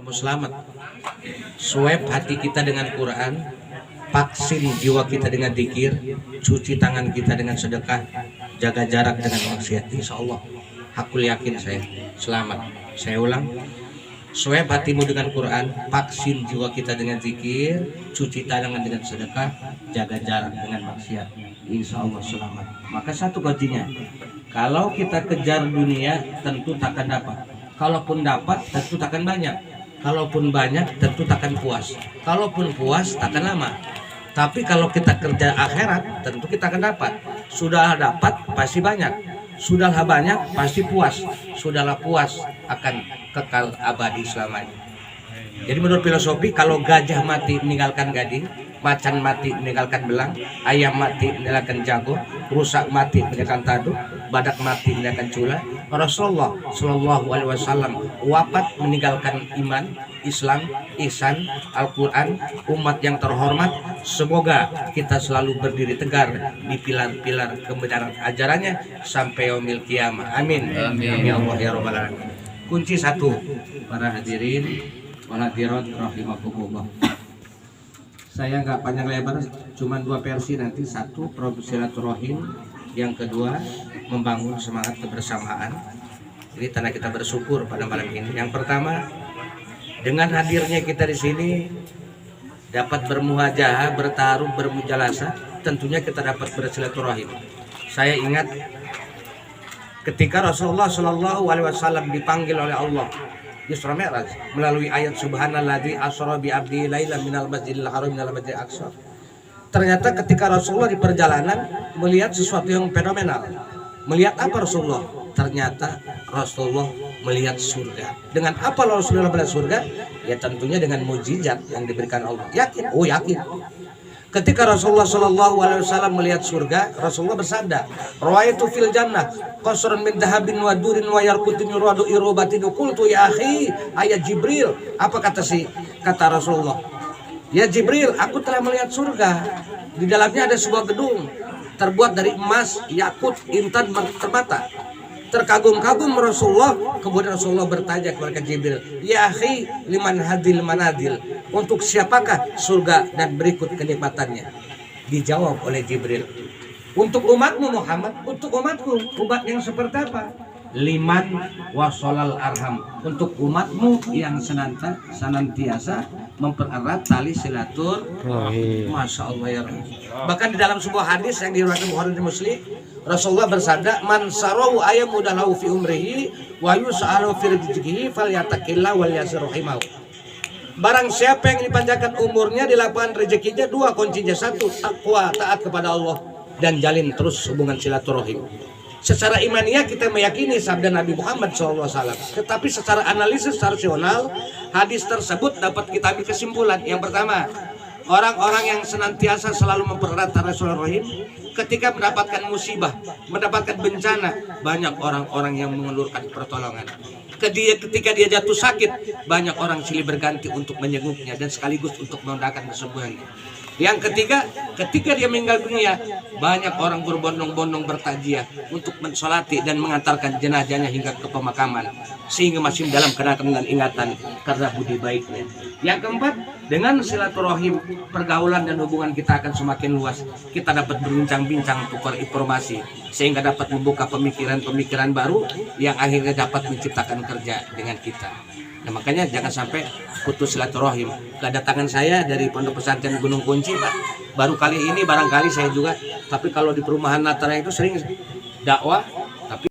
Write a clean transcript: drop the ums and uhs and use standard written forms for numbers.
mau selamat. Swab hati kita dengan Quran, vaksin jiwa kita dengan zikir, cuci tangan kita dengan sedekah, jaga jarak dengan maksiat. Insya Allah, aku yakin saya selamat. Saya ulang, swab hatimu dengan Quran, vaksin jiwa kita dengan zikir, cuci tangan dengan sedekah, jaga jarak dengan maksiat. Insya Allah selamat. Maka satu kuncinya, kalau kita kejar dunia tentu takkan dapat. Kalaupun dapat tentu takkan banyak. Kalaupun banyak tentu takkan puas. Kalaupun puas takkan lama. Tapi kalau kita kerja akhirat tentu kita akan dapat. Sudah dapat pasti banyak. Sudahlah banyak pasti puas. Sudahlah puas akan kekal abadi selamanya. Jadi menurut filosofi, kalau gajah mati meninggalkan gading, macan mati meninggalkan belang, ayam mati meninggalkan jago, rusak mati meninggalkan taduk, badak mati meninggalkan cula, Rasulullah Shallallahu Alaihi Wasallam wafat meninggalkan iman, Islam, ihsan, Al-Quran, umat yang terhormat. Semoga kita selalu berdiri tegar di pilar-pilar kebenaran ajarannya sampai yaumil qiyamah. Amin. Amin. Ya Allah ya Rabbal alamin. Kunci satu, para hadirin wal hadirat rahimakumullah. Saya nggak panjang lebar, cuma dua versi nanti. Satu, silaturahim. Yang kedua, membangun semangat kebersamaan. Ini tanda kita bersyukur pada malam ini. Yang pertama, dengan hadirnya kita di sini dapat bermuhajahah, bertaruh, bermujalasah, tentunya kita dapat bersilaturahim. Saya ingat ketika Rasulullah Shallallahu Alaihi Wasallam dipanggil oleh Allah Isra Mi'raj melalui ayat Subhanalladzi asra bi abdi lailan minal masjidil haram minal masjidil aqsa. Ternyata ketika Rasulullah di perjalanan melihat sesuatu yang fenomenal. Melihat apa Rasulullah? Ternyata Rasulullah melihat surga. Dengan apa Rasulullah melihat surga? Ya tentunya dengan mukjizat yang diberikan Allah. Yakin? Oh yakin. Ketika Rasulullah Shallallahu Alaihi Wasallam melihat surga, Rasulullah bersabda, "Ra'aitu fil jannah qasran min dahabin wa durin wa yarqutin yuradu irubatin qultu ya akhi ayat Jibril." Apa kata Rasulullah? Ya Jibril, aku telah melihat surga. Di dalamnya ada sebuah gedung terbuat dari emas, yakut, intan, permata. Terkagum-kagum Rasulullah, kemudian Rasulullah bertanya kepada Jibril, "Ya akhi, liman hadil manadil?" Untuk siapakah surga dan berikut kenikmatannya? Dijawab oleh Jibril, "Untuk umatmu Muhammad." "Untuk umatku, umat yang seperti apa?" "Liman wasolal arham." Untuk umatmu yang senantiasa mempererat tali silaturahim. Masya Allah ya Rabbi. Bahkan di dalam sebuah hadis yang diriwayatkan Bukhari dan Muslim, Rasulullah bersabda, "Man sarahu ayamudalahu fi umrihi wa yus'alu fi rizqihi falyattaqillah wal yasir rahimahu." Barang siapa yang dipanjangkan umurnya, dilapangkan rezekinya, dua kuncinya. Satu, takwa, taat kepada Allah, dan jalin terus hubungan silaturahim. Secara imaniah kita meyakini sabda Nabi Muhammad SAW. Tetapi secara analisis rasional, hadis tersebut dapat kita ambil kesimpulan. Yang pertama, orang-orang yang senantiasa selalu mempererat tali silaturahim, ketika mendapatkan musibah, mendapatkan bencana, banyak orang-orang yang mengelurkan pertolongan. Ketika dia jatuh sakit, banyak orang silih berganti untuk menjenguknya dan sekaligus untuk mendoakan kesembuhannya. Yang ketiga, ketika dia meninggal dunia, banyak orang berbondong-bondong bertajiah untuk mensolati dan mengantarkan jenazahnya hingga ke pemakaman, sehingga masih dalam kenangan dan ingatan karena budi baiknya. Yang keempat, dengan silaturahim, pergaulan dan hubungan kita akan semakin luas. Kita dapat berbincang-bincang, tukar informasi, sehingga dapat membuka pemikiran-pemikiran baru yang akhirnya dapat menciptakan kerja dengan kita. Nah, makanya jangan sampai putus silaturahim. Kedatangan saya dari Pondok Pesantren Gunung Kunci, Pak, baru kali ini barangkali saya juga, tapi kalau di perumahan Natara itu sering dakwah